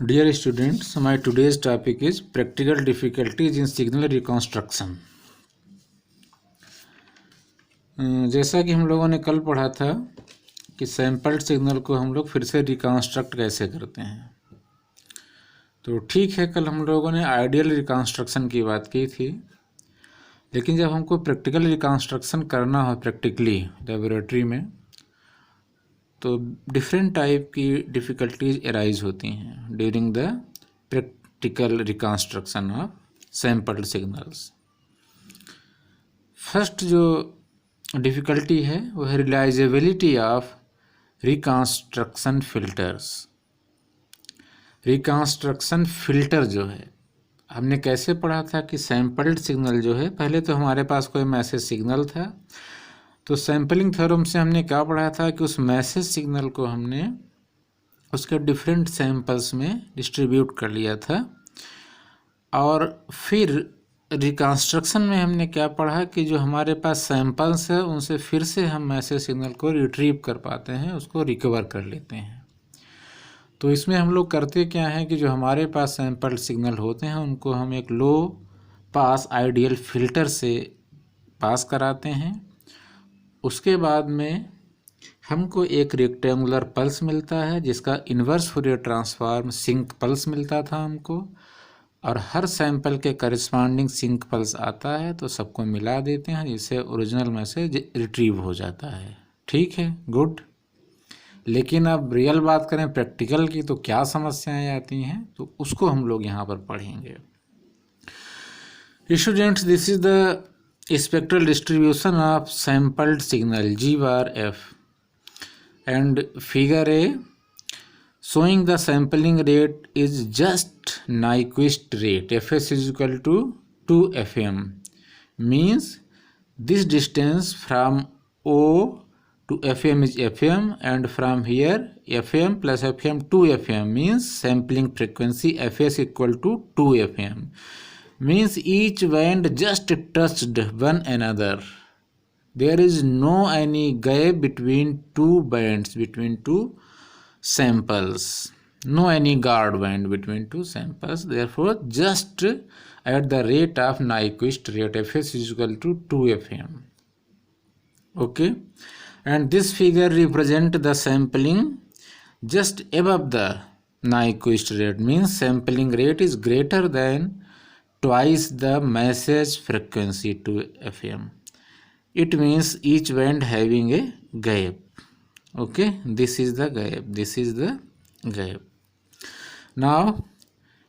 Dear students, my today's topic is practical difficulties in signal reconstruction. जैसा कि हम लोगों ने कल पढ़ा था कि सैम्पल्ड सिग्नल को हम लोग फिर से रिकॉन्स्ट्रक्ट कैसे करते हैं। तो ठीक है, कल हम लोगों ने आइडियल रिकॉन्स्ट्रक्शन की बात की थी, लेकिन जब हमको प्रैक्टिकल रिकॉन्स्ट्रक्शन करना हो प्रैक्टिकली लेबोरेटरी में, तो डिफरेंट टाइप की डिफ़िकल्टीज अराइज होती हैं during the practical reconstruction of sampled signals. First जो डिफ़िकल्टी है वो है realizability of reconstruction filters. Reconstruction filter जो है, हमने कैसे पढ़ा था कि सैम्पल्ड सिग्नल जो है, पहले तो हमारे पास कोई मैसेज सिग्नल था, तो सैम्पलिंग थ्योरम से हमने क्या पढ़ा था कि उस मैसेज सिग्नल को हमने उसके डिफरेंट सैम्पल्स में डिस्ट्रीब्यूट कर लिया था। और फिर रिकॉन्स्ट्रक्शन में हमने क्या पढ़ा कि जो हमारे पास सैम्पल्स है उनसे फिर से हम मैसेज सिग्नल को रिट्रीव कर पाते हैं, उसको रिकवर कर लेते हैं। तो इसमें हम लोग करते क्या हैं कि जो हमारे पास सैम्पल्ड सिग्नल होते हैं उनको हम एक लो पास आइडियल फिल्टर से पास कराते हैं। उसके बाद में हमको एक रेक्टेंगुलर पल्स मिलता है जिसका inverse Fourier transform sinc pulse मिलता था हमको, और हर सैंपल के करिस्पॉन्डिंग सिंक पल्स आता है, तो सबको मिला देते हैं जिससे ओरिजिनल मैसेज रिट्रीव हो जाता है। ठीक है, गुड। लेकिन अब रियल बात करें प्रैक्टिकल की, तो क्या समस्याएं आती हैं, तो उसको हम लोग यहाँ पर पढ़ेंगे। Students, this is the spectral distribution of sampled signal G bar F, and figure A showing the sampling rate is just Nyquist rate, Fs is equal to 2 FM, means this distance from O to FM is FM, and from here FM plus FM 2 FM means sampling frequency Fs equal to 2 FM, means each band just touched one another. There is no any gap between two bands, between two samples, no any guard band between two samples. Therefore, just at the rate of Nyquist rate, Fs is equal to 2 FM. Okay, and this figure represent the sampling just above the Nyquist rate, means sampling rate is greater than twice the message frequency to FM. It means each band having a gap. Okay, this is the gap, this is the gap. Now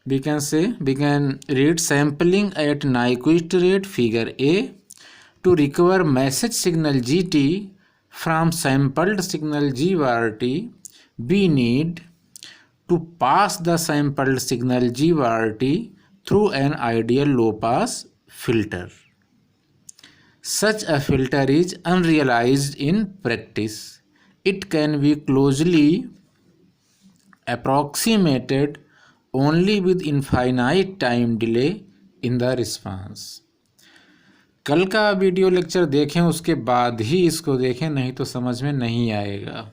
we can say, we can read sampling at Nyquist rate figure A. To recover message signal GT from sampled signal G bar T, we need to pass the sampled signal G bar T through an ideal low-pass filter. Such a filter is unrealized in practice. It can be closely approximated only with infinite time delay in the response. कल का video lecture देखें, उसके बाद ही इसको देखें, नहीं तो समझ में नहीं आएगा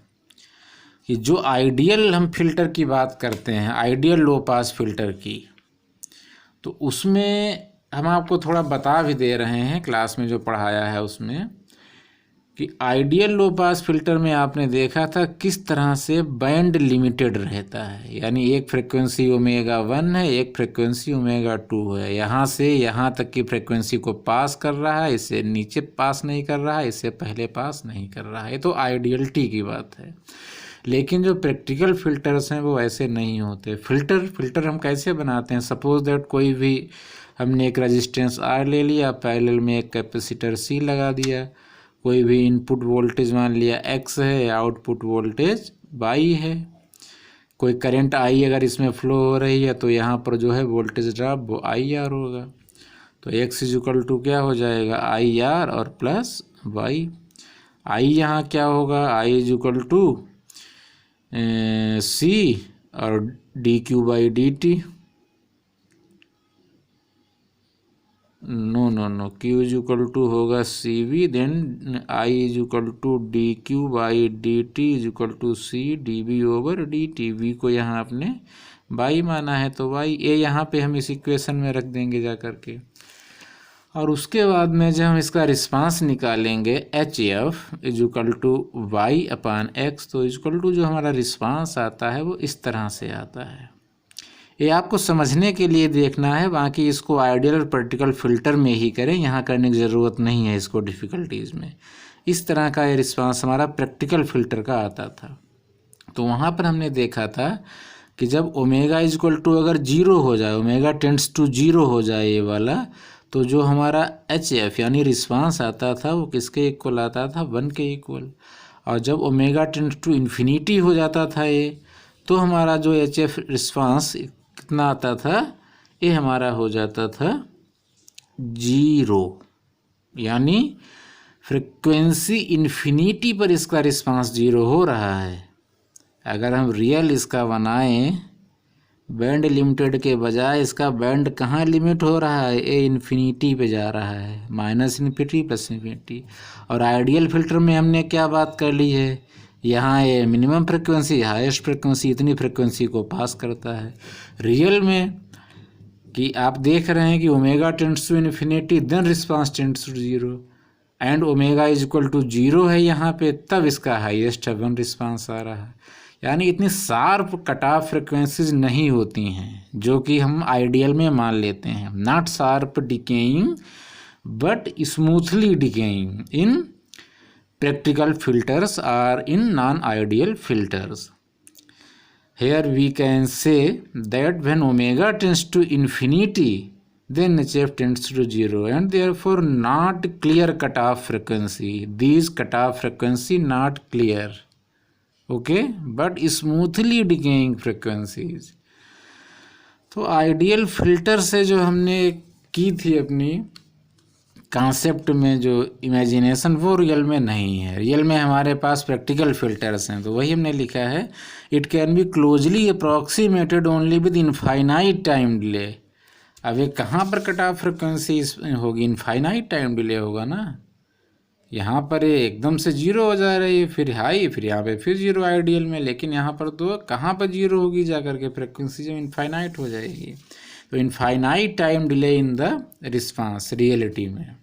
कि जो आइडियल हम फिल्टर की बात करते हैं, आइडियल लो पास फिल्टर की, तो उसमें हम आपको थोड़ा बता भी दे रहे हैं क्लास में जो पढ़ाया है उसमें, कि आइडियल लो पास फिल्टर में आपने देखा था किस तरह से बैंड लिमिटेड रहता है, यानी एक फ्रिक्वेंसी ओमेगा 1 है, एक फ्रिक्वेंसी ओमेगा 2 है, यहाँ से यहाँ तक की फ्रिक्वेंसी को पास कर रहा है, इससे नीचे पास नहीं कर रहा है, इससे पहले पास नहीं कर रहा है। तो आइडियलिटी की बात है। लेकिन जो प्रैक्टिकल फिल्टर्स हैं वो ऐसे नहीं होते। फिल्टर हम कैसे बनाते हैं? सपोज दैट कोई भी हमने एक रेजिस्टेंस R ले लिया, पैरेलल में एक कैपेसिटर C लगा दिया, कोई भी इनपुट वोल्टेज मान लिया X है, आउटपुट वोल्टेज Y है, कोई करंट I अगर इसमें फ्लो हो रही है तो यहाँ पर जो है वोल्टेज ड्रॉप वो IR होगा। तो X इज इक्वल टू क्या हो जाएगा, IR और प्लस Y। I यहाँ क्या होगा, I is equal to C और dQ/dt, no Q is equal to होगा CV, then I is equal to dQ/dt is equal to C dV/dt। V को यहाँ आपने y माना है तो y, a यहाँ पे हम इस इक्वेशन में रख देंगे जा कर के। और उसके बाद में जब हम इसका रिस्पांस निकालेंगे H F equal to Y upon X, तो इजक्ल टू जो हमारा रिस्पांस आता है वो इस तरह से आता है। ये आपको समझने के लिए देखना है, बाकी इसको आइडियल और प्रैक्टिकल फ़िल्टर में ही करें, यहाँ करने की ज़रूरत नहीं है इसको डिफ़िकल्टीज़ में। इस तरह का ये रिस्पांस हमारा प्रैक्टिकल फ़िल्टर का आता था। तो वहाँ पर हमने देखा था कि जब ओमेगा इजक्ल टू अगर 0 हो जाए, ओमेगा टेंड्स टू 0 हो जाए ये वाला, तो जो हमारा एच एफ यानी रिस्पांस आता था वो किसके इक्वल आता था, 1 के इक्वल। और जब ओमेगा टेंड्स टू इन्फिनिटी हो जाता था ये, तो हमारा जो एच एफ रिस्पांस कितना आता था, ये हमारा हो जाता था 0। यानी फ्रिक्वेंसी इन्फिनिटी पर इसका रिस्पांस 0 हो रहा है। अगर हम रियल इसका बनाएं बैंड लिमिटेड के बजाय, इसका बैंड कहाँ लिमिट हो रहा है, ए इन्फिनिटी पे जा रहा है, माइनस इन्फिनिटी प्लस इन्फिनिटी। और आइडियल फिल्टर में हमने क्या बात कर ली है, यहाँ ये मिनिमम फ्रिक्वेंसी हाईएस्ट फ्रिक्वेंसी इतनी फ्रिक्वेंसी को पास करता है। रियल में कि आप देख रहे हैं कि omega tends to infinity then response tends to 0 and omega is equal to 0 है यहाँ पे, तब इसका हाईएस्ट 1 रिस्पांस आ रहा है। यानी इतनी शार्प कट ऑफ फ्रिक्वेंसीज नहीं होती हैं जो कि हम आइडियल में मान लेते हैं। Not sharp decaying but smoothly decaying in practical filters or in non-ideal filters. Here we can say that when omega tends to infinity, then HF tends to 0 and therefore not clear cutoff frequency. These cutoff frequency not clear, okay, but smoothly decaying frequencies. तो ideal filter से जो हमने की थी अपनी concept में जो imagination, वो रियल में नहीं है। रियल में हमारे पास प्रैक्टिकल फिल्टर्स हैं, तो वही हमने लिखा है, it can be closely approximated only with infinite time delay. अब ये कहाँ पर कट ऑफ फ्रिक्वेंसी होगी, इनफाइनाइट टाइम डिले होगा ना। यहाँ पर ये एकदम से 0 हो जा रही है, फिर हाई, फिर यहाँ पे फिर 0 आइडियल में, लेकिन यहाँ पर तो कहाँ पर 0 होगी जा करके, फ्रिक्वेंसी जब इनफाइनाइट हो जाएगी। तो infinite time delay in the response reality में।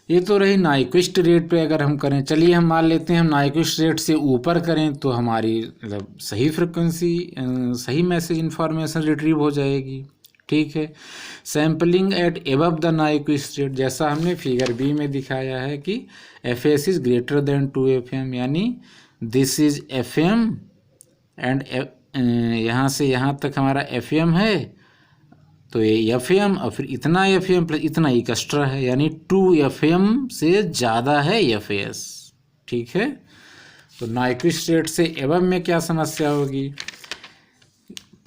ये तो रही नाइक्विस्ट रेट पे अगर हम करें। चलिए हम मान लेते हैं हम नाइक्विस्ट रेट से ऊपर करें तो हमारी मतलब सही फ्रिक्वेंसी, सही मैसेज इन्फॉर्मेशन रिट्रीव हो जाएगी, ठीक है। Sampling at above the Nyquist rate, जैसा हमने फिगर बी में दिखाया है कि F S is greater than 2 FM, यानी दिस इज़ FM एंड यहाँ से यहाँ तक हमारा FM है, तो ये FM और फिर इतना FM प्लस इतना एक एक्स्ट्रा है, यानी 2 FM से ज़्यादा है FS, ठीक है। तो नाइक्विस्ट रेट से एबव में क्या समस्या होगी,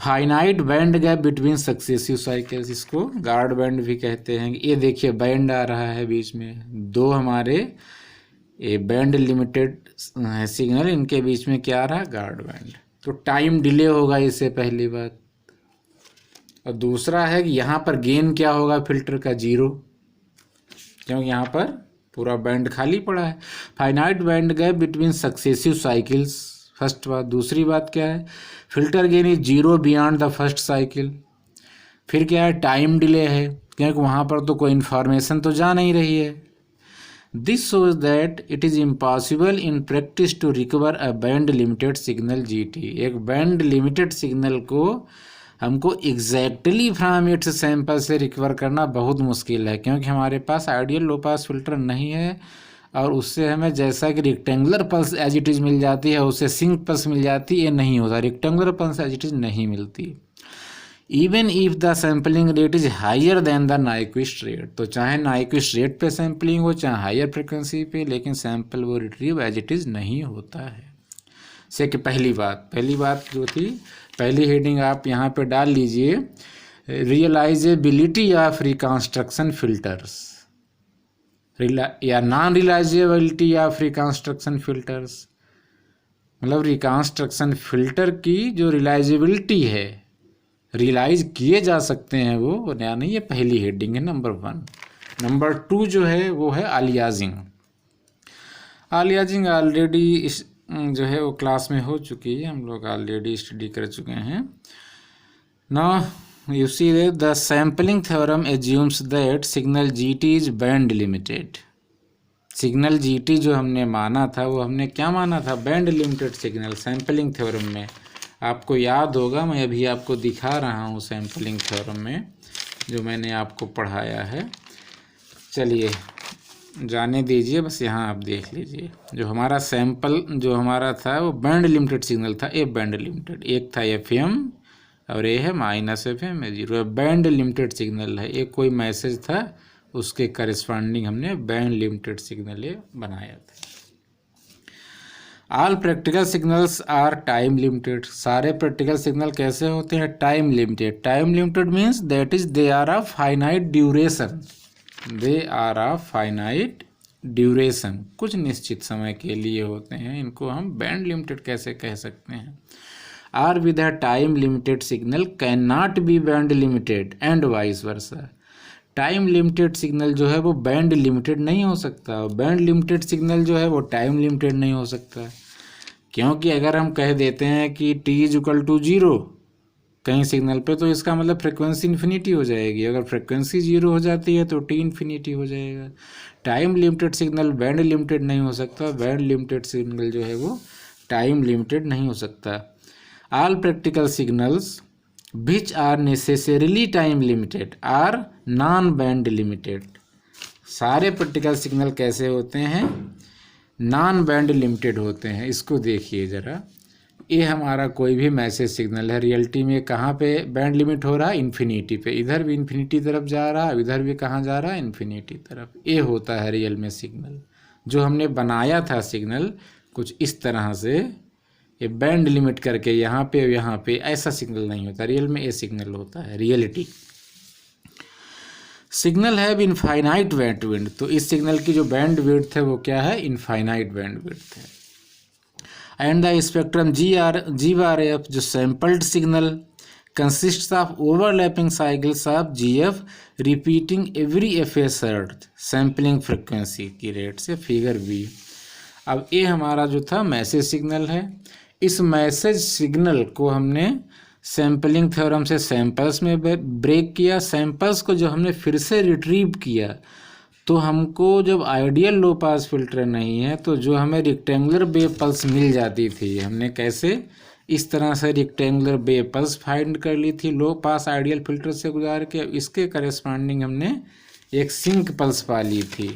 finite band gap between successive cycles, इसको गार्ड बैंड भी कहते हैं। ये देखिए बैंड आ रहा है बीच में, दो हमारे ये बैंड लिमिटेड सिग्नल, इनके बीच में क्या आ रहा है, गार्ड बैंड। तो टाइम डिले होगा, इससे पहली बात। और दूसरा है कि यहाँ पर गेन क्या होगा फिल्टर का, 0, क्योंकि यहाँ पर पूरा बैंड खाली पड़ा है। Finite band gap between successive cycles, first बात। दूसरी बात क्या है, filter gain is 0 beyond the first cycle. फिर क्या है, टाइम डिले है, क्योंकि वहाँ पर तो कोई इन्फॉर्मेशन तो जा नहीं रही है। This shows that it is impossible in practice to recover a band limited signal GT। एक बैंड लिमिटेड सिग्नल को हमको एग्जैक्टली फ्रॉम इट्स सैंपल से रिकवर करना बहुत मुश्किल है, क्योंकि हमारे पास आइडियल लो पास फिल्टर नहीं है, और उससे हमें जैसा कि rectangular pulse as it is मिल जाती है, उससे सिंक पल्स मिल जाती है, ये नहीं होता, rectangular pulse as it is नहीं मिलती। Even if the sampling rate is higher than the Nyquist rate, तो चाहे नाइक्विस्ट रेट पे सैम्पलिंग हो चाहे हायर फ्रिक्वेंसी पे, लेकिन सैंपल वो रिट्रीव एज इट इज़ नहीं होता है। से कि पहली बात जो थी, पहली हेडिंग आप यहाँ पे डाल लीजिए, रियलाइजेबिलिटी ऑफ रिकॉन्स्ट्रक्शन फिल्टर्स, या नॉन रियलाइजेबिलिटी ऑफ रिकॉन्स्ट्रक्शन फिल्टर्स, मतलब रिकॉन्स्ट्रक्शन फिल्टर की जो रियलाइजेबिलिटी है, रियलाइज किए जा सकते हैं वो, यानी ये पहली हेडिंग है नंबर 1। नंबर 2 जो है वो है अलियासिंग। अलियासिंग ऑलरेडी जो है वो क्लास में हो चुकी है, हम लोग ऑलरेडी स्टडी कर चुके हैं। Now you see that the sampling theorem assumes that signal GT is band limited. Signal GT जो हमने माना था वो हमने क्या माना था, band limited signal sampling theorem में। आपको याद होगा, मैं अभी आपको दिखा रहा हूँ सैम्पलिंग थ्योरम में जो मैंने आपको पढ़ाया है। चलिए जाने दीजिए, बस यहाँ आप देख लीजिए। जो हमारा सैंपल जो हमारा था वो बैंड लिमिटेड सिग्नल था, ए बैंड लिमिटेड। एक था एफएम और ये है माइनस एफएम है जीरो, बैंड लिमिटेड सिग्नल है। एक कोई मैसेज था उसके करस्पॉन्डिंग हमने बैंड लिमिटेड सिग्नल ये बनाया था। All practical signals are time limited. सारे प्रैक्टिकल सिग्नल कैसे होते हैं, time limited. Time limited means that is they are of finite duration, they are of finite duration, कुछ निश्चित समय के लिए होते हैं। इनको हम बैंड लिमिटेड कैसे कह सकते हैं। Are with a time limited signal can not be band limited and vice versa. Time limited signal जो है वो बैंड लिमिटेड नहीं हो सकता, बैंड लिमिटेड सिग्नल जो है वो टाइम लिमिटेड नहीं हो सकता। क्योंकि अगर हम कह देते हैं कि t इज इक्वल टू 0 कहीं सिग्नल पे, तो इसका मतलब फ्रिक्वेंसी इन्फिनिटी हो जाएगी। अगर फ्रिक्वेंसी 0 हो जाती है तो t इन्फिनिटी हो जाएगा। Time limited signal band limited नहीं हो सकता, बैंड लिमिटेड सिग्नल जो है वो टाइम लिमिटेड नहीं हो सकता। All practical signals which are necessarily time limited are non band limited. सारे प्रैक्टिकल सिग्नल कैसे होते हैं, नॉन बैंड लिमिटेड होते हैं। इसको देखिए ज़रा, ये हमारा कोई भी मैसेज सिग्नल है, रियलिटी में कहाँ पे बैंड लिमिट हो रहा है, इन्फिनिटी पे। इधर भी इन्फिनिटी तरफ जा रहा है, इधर भी कहाँ जा रहा है, इन्फिनिटी तरफ। ये होता है रियल में सिग्नल। जो हमने बनाया था सिग्नल कुछ इस तरह से, ये बैंड लिमिट करके यहाँ पे और यहाँ पे, ऐसा सिग्नल नहीं होता रियल में। ये सिग्नल होता है रियलिटी। सिग्नल है इनफाइनाइट बैंड विड्थ, तो इस सिग्नल की जो बैंड विड्थ है वो क्या है, इनफाइनाइट बैंड विड्थ है। And the spectrum G bar F जो sampled signal consists of overlapping cycles of G F repeating every F a सर्ट सैम्पलिंग फ्रिक्वेंसी की रेट से, फिगर बी। अब ये हमारा जो था मैसेज सिग्नल है। इस मैसेज सिग्नल को हमने सैम्पलिंग थ्योरम से सैंपल्स में ब्रेक किया। सैंपल्स को जो हमने फिर से रिट्रीव किया, तो हमको जब आइडियल लो पास फिल्टर नहीं है तो जो हमें रेक्टेंगुलर वेव पल्स मिल जाती थी, हमने कैसे इस तरह से रेक्टेंगुलर वेव पल्स फाइंड कर ली थी लो पास आइडियल फिल्टर से गुजार के। इसके करस्पॉन्डिंग हमने एक सिंक पल्स पा ली थी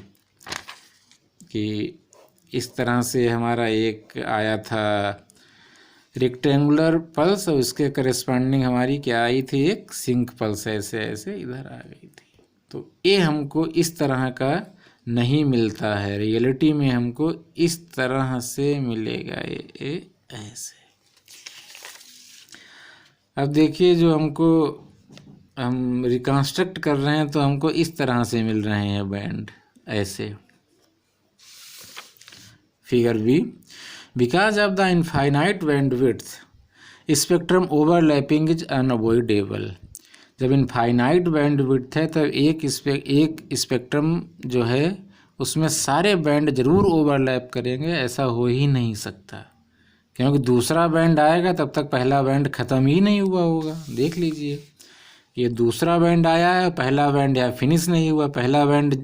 कि इस तरह से हमारा एक आया था रेक्टेंगुलर पल्स और इसके करस्पॉन्डिंग हमारी क्या आई थी, एक सिंक पल्स ऐसे ऐसे इधर आ गई थी। तो ये हमको इस तरह का नहीं मिलता है, रियलिटी में हमको इस तरह से मिलेगा, ये ऐसे। अब देखिए जो हमको हम रिकंस्ट्रक्ट कर रहे हैं तो हमको इस तरह से मिल रहे हैं बैंड ऐसे, figure B. Because of the infinite bandwidth spectrum overlapping is unavoidable. जब इनफाइनाइट बैंडविड्थ है तब एक स्पेक्ट्रम जो है उसमें सारे बैंड जरूर ओवरलैप करेंगे, ऐसा हो ही नहीं सकता। क्योंकि दूसरा बैंड आएगा तब तक पहला बैंड ख़त्म ही नहीं हुआ होगा। देख लीजिए, ये दूसरा बैंड आया है, पहला बैंड या फिनिश नहीं हुआ, पहला बैंड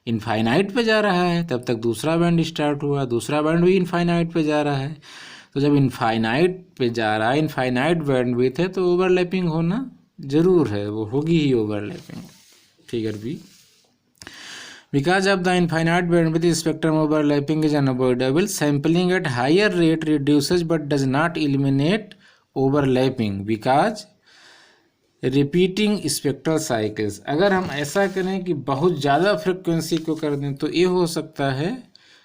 इनफाइनाइट पे जा रहा है, तब तक दूसरा बैंड स्टार्ट हुआ, दूसरा बैंड भी इनफाइनाइट पे जा रहा है। तो जब इनफाइनाइट पे जा रहा है, इनफाइनाइट बैंडविड्थ है, तो ओवरलैपिंग होना ज़रूर है, वो होगी ही overlapping. Figure B. Because of the infinite bandwidth spectrum overlapping is unavoidable. Sampling at higher rate reduces but does not eliminate overlapping because repeating spectral cycles. अगर हम ऐसा करें कि बहुत ज़्यादा फ्रिक्वेंसी को कर दें तो ये हो सकता है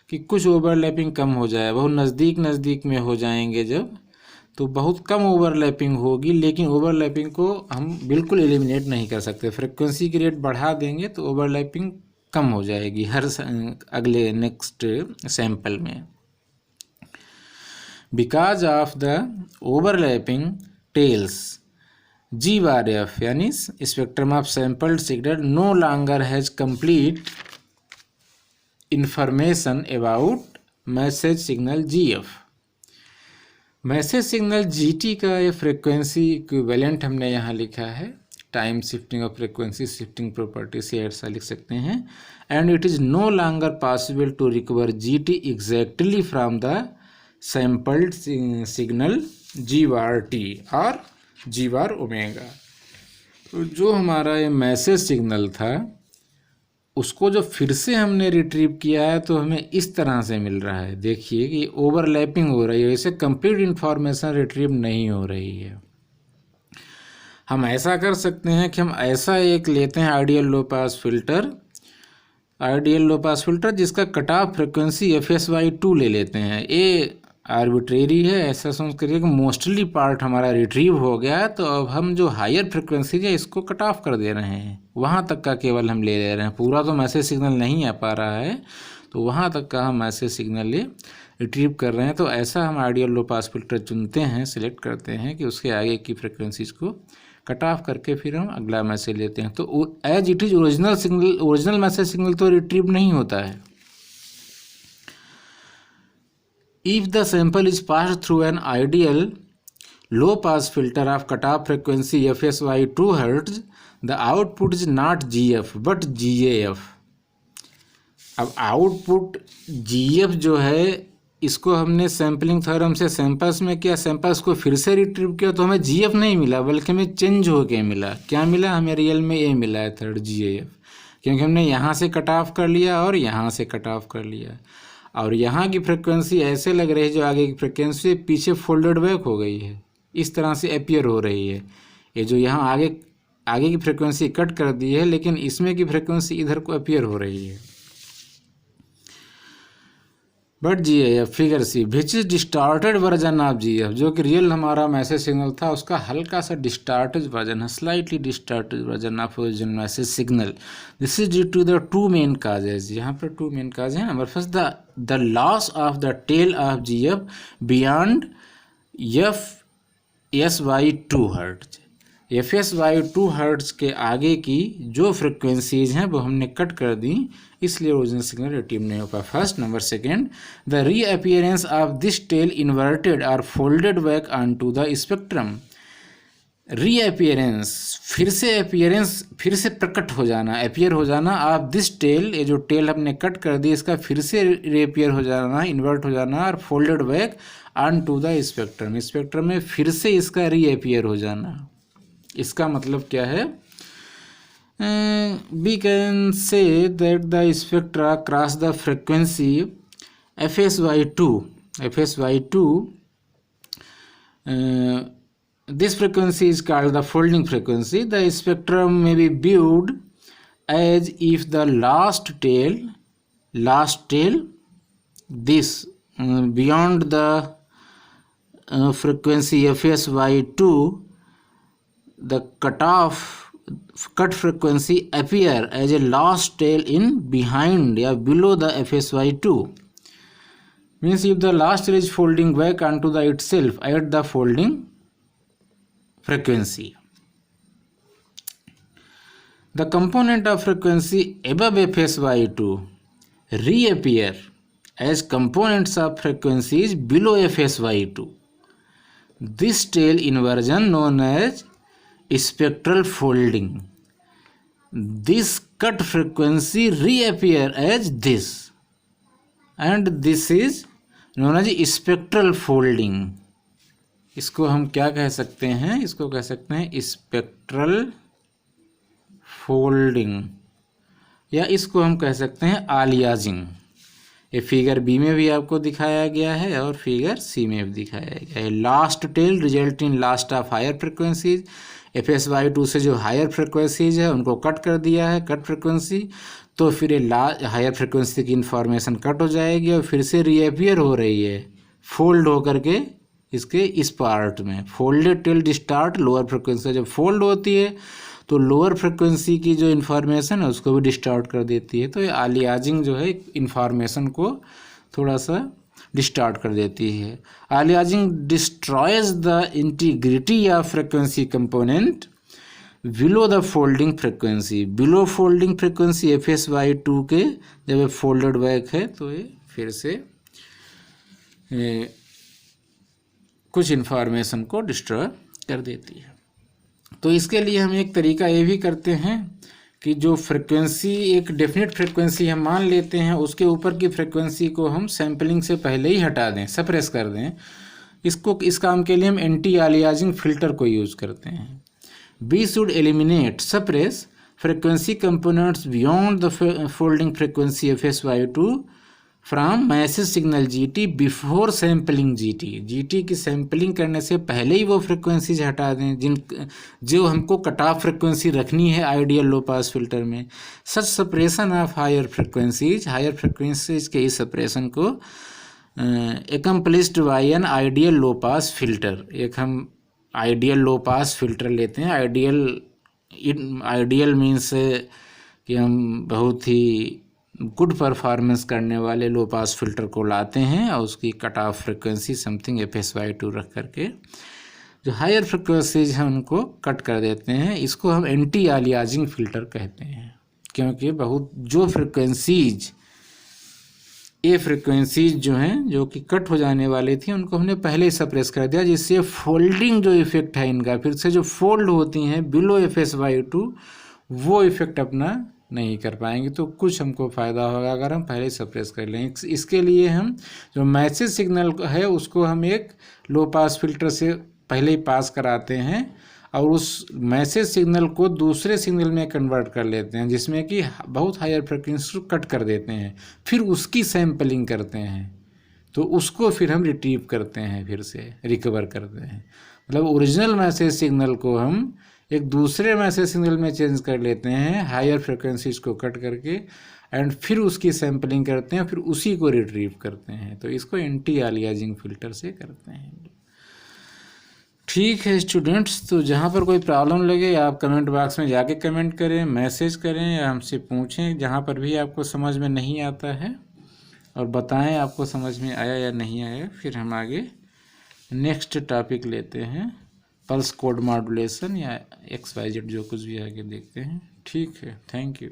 कि कुछ ओवरलैपिंग कम हो जाए, बहुत नज़दीक में हो जाएंगे जब, तो बहुत कम ओवरलैपिंग होगी। लेकिन ओवरलैपिंग को हम बिल्कुल एलिमिनेट नहीं कर सकते। फ्रिक्वेंसी की रेट बढ़ा देंगे तो ओवरलैपिंग कम हो जाएगी हर अगले नेक्स्ट सैंपल में। Because of the overlapping tails G bar F यानी spectrum of sampled signal no longer has complete information about message signal G F. Message signal G T का ये फ्रिक्वेंसी इक्विवेलेंट हमने यहाँ लिखा है, टाइम शिफ्टिंग और frequency shifting property से ऐसा लिख सकते हैं। And it is no longer possible to recover G T exactly from the sampled signal G bar T और जी बार ओमेगा। तो जो हमारा ये मैसेज सिग्नल था उसको जो फिर से हमने रिट्रीव किया है तो हमें इस तरह से मिल रहा है। देखिए कि ओवरलैपिंग हो रही है, इसे कंप्लीट इन्फॉर्मेशन रिट्रीव नहीं हो रही है। हम ऐसा कर सकते हैं कि हम ऐसा एक लेते हैं ideal low pass filter, ideal low pass filter जिसका कट ऑफ फ्रिक्वेंसी FS/2 ले लेते हैं। ये आर्बिट्रेरी है, ऐसा समझ करिए कि मोस्टली पार्ट हमारा रिट्रीव हो गया, तो अब हम जो हायर फ्रिक्वेंसी है इसको कट ऑफ कर दे रहे हैं, वहाँ तक का केवल हम ले रहे हैं। पूरा तो मैसेज सिग्नल नहीं आ पा रहा है, तो वहाँ तक का हम मैसेज सिग्नल ले रिट्रीव कर रहे हैं। तो ऐसा हम आइडियल लो पास फिल्टर चुनते हैं, सिलेक्ट करते हैं कि उसके आगे की फ्रिक्वेंसीज को कट ऑफ करके फिर हम अगला मैसेज लेते हैं। तो as it is original signal, original message signal तो रिट्रीव नहीं होता है। If the sample is passed through an ideal low pass filter of cutoff frequency FS/2 Hz, the output is not GF but GAF। अब output GF जो है इसको हमने sampling theorem से सैंपल्स में किया, सैंपल्स को फिर से रिट्रीव किया तो हमें GF नहीं मिला बल्कि हमें चेंज होके मिला। क्या मिला? हमें रियल में A मिला है, थर्ड GAF, क्योंकि हमने यहाँ से कट ऑफ कर लिया और यहाँ से कट ऑफ कर लिया। और यहाँ की फ्रिक्वेंसी ऐसे लग रही है जो आगे की फ्रिक्वेंसी पीछे फोल्डेड बैक हो गई है, इस तरह से अपीयर हो रही है। ये जो यहाँ आगे की फ्रिक्वेंसी कट कर दी है, लेकिन इसमें की फ्रिक्वेंसी इधर को अपीयर हो रही है। But GAF figure C which is distorted version of GF, जो कि रियल हमारा मैसेज सिग्नल था उसका हल्का सा डिस्टार्टेड वर्जन है, slightly distorted version of original message signal. This is due to the two main causes. यहाँ पर टू मेन काज है। Number first, the loss of the tail of GF beyond FS/2 hertz. FS/2 hertz के आगे की जो frequencies हैं वो हमने कट कर दी, इसलिए ओरिजिनल सिग्नल रिट्रीव नहीं हो पाया। First. Number second, the reappearance of this tail inverted और folded back on to the spectrum. Reappearance, फिर से अपीयरेंस, फिर से प्रकट हो जाना, अपीयर हो जाना ऑफ दिस टेल, ये जो टेल हमने कट कर दी इसका फिर से रीअपियर हो जाना, इन्वर्ट हो जाना और folded back on to the spectrum, spectrum में फिर से इसका रीअपियर हो जाना। इसका मतलब क्या है? We can say that the spectra cross the frequency FS/2. FS/2. This frequency is called the folding frequency. The spectrum may be viewed as if the last tail, this beyond the frequency FS/2, the cut frequency appear as a last tail in behind या below the FS/2. Means if the last tail is folding back onto the itself at the folding frequency. The component of frequency above FS/2 reappear as components of frequencies below FS/2. This tail inversion known as spectral folding. This cut frequency reappear as this, and this is known as spectral folding. इसको हम क्या कह सकते हैं? इसको कह सकते हैं स्पेक्ट्रल फोल्डिंग, या इसको हम कह सकते हैं आलियाजिंग। ये फिगर बी में भी आपको दिखाया गया है और फिगर सी में भी दिखाया गया है। Last tail result in last of higher frequencies. FS/2 से जो हायर फ्रिक्वेंसीज है उनको कट कर दिया है, कट फ्रिक्वेंसी, तो फिर ये हायर फ्रिक्वेंसी की इंफॉर्मेशन कट हो जाएगी और फिर से रीअपियर हो रही है फोल्ड होकर के इसके इस पार्ट में। फोल्डेड टेल डिस्टार्ट लोअर फ्रिक्वेंसी, जब फोल्ड होती है तो लोअर फ्रिक्वेंसी की जो इन्फॉर्मेशन है उसको भी डिस्टार्ट कर देती है। तो ये आलियाजिंग जो है इन्फॉर्मेशन को थोड़ा सा डिस्टार्ट कर देती है। Aliasing destroys the integrity of frequency component below the folding frequency. Below folding frequency FS/2 के जब फोल्डेड बैक है तो ये फिर से कुछ इन्फॉर्मेशन को डिस्ट्रॉय कर देती है। तो इसके लिए हम एक तरीका ये भी करते हैं कि जो फ्रिक्वेंसी, एक डेफिनेट फ्रिक्वेंसी हम मान लेते हैं, उसके ऊपर की फ्रिक्वेंसी को हम सैम्पलिंग से पहले ही हटा दें, सप्रेस कर दें। इस काम के लिए हम एंटी अलियासिंग फिल्टर को यूज़ करते हैं। We should eliminate suppress frequency components beyond the folding frequency FS/2 from message signal GT before sampling GT की सैम्पलिंग करने से पहले ही वो फ्रिक्वेंसीज हटा दें जो हमको कट ऑफ फ्रिक्वेंसी रखनी है आइडियल लो पास फिल्टर में। Such suppression of higher frequencies के इस सप्रेशन को accomplished by an ideal low pass filter. एक हम आइडियल लो पास फिल्टर लेते हैं। आइडियल मीन्स कि हम बहुत ही गुड परफॉर्मेंस करने वाले लो पास फिल्टर को लाते हैं और उसकी cut off frequency something FS/2 रख करके जो हायर फ्रिक्वेंसीज हैं उनको कट कर देते हैं। इसको हम एंटी अलियासिंग फिल्टर कहते हैं, क्योंकि बहुत जो फ्रिक्वेंसीज जो हैं जो कि कट हो जाने वाली थी उनको हमने पहले ही सप्रेस कर दिया, जिससे फोल्डिंग जो इफेक्ट है इनका, फिर से जो फोल्ड होती हैं बिलो FS/2 वो इफेक्ट अपना नहीं कर पाएंगे। तो कुछ हमको फ़ायदा होगा अगर हम पहले सप्रेस कर लें। इसके लिए हम जो मैसेज सिग्नल है उसको हम एक लो पास फिल्टर से पहले ही पास कराते हैं और उस मैसेज सिग्नल को दूसरे सिग्नल में कन्वर्ट कर लेते हैं, जिसमें कि बहुत हायर फ्रिक्वेंसी को कट कर देते हैं, फिर उसकी सैम्पलिंग करते हैं। तो उसको फिर हम रिट्रीव करते हैं, फिर से रिकवर करते हैं। मतलब ओरिजिनल मैसेज सिग्नल को हम एक दूसरे मैसेज सिग्नल में चेंज कर लेते हैं हायर फ्रिक्वेंसीज को कट करके, एंड फिर उसकी सैम्पलिंग करते हैं, फिर उसी को रिट्रीव करते हैं। तो इसको एंटी अलियासिंग फिल्टर से करते हैं। ठीक है स्टूडेंट्स, तो जहाँ पर कोई प्रॉब्लम लगे आप कमेंट बॉक्स में जाके कमेंट करें, मैसेज करें या हमसे पूछें जहाँ पर भी आपको समझ में नहीं आता है, और बताएं आपको समझ में आया या नहीं आया। फिर हम आगे नेक्स्ट टॉपिक लेते हैं, पल्स कोड मॉड्यूलेशन या XYZ जो कुछ भी आगे देखते हैं। ठीक है, थैंक यू।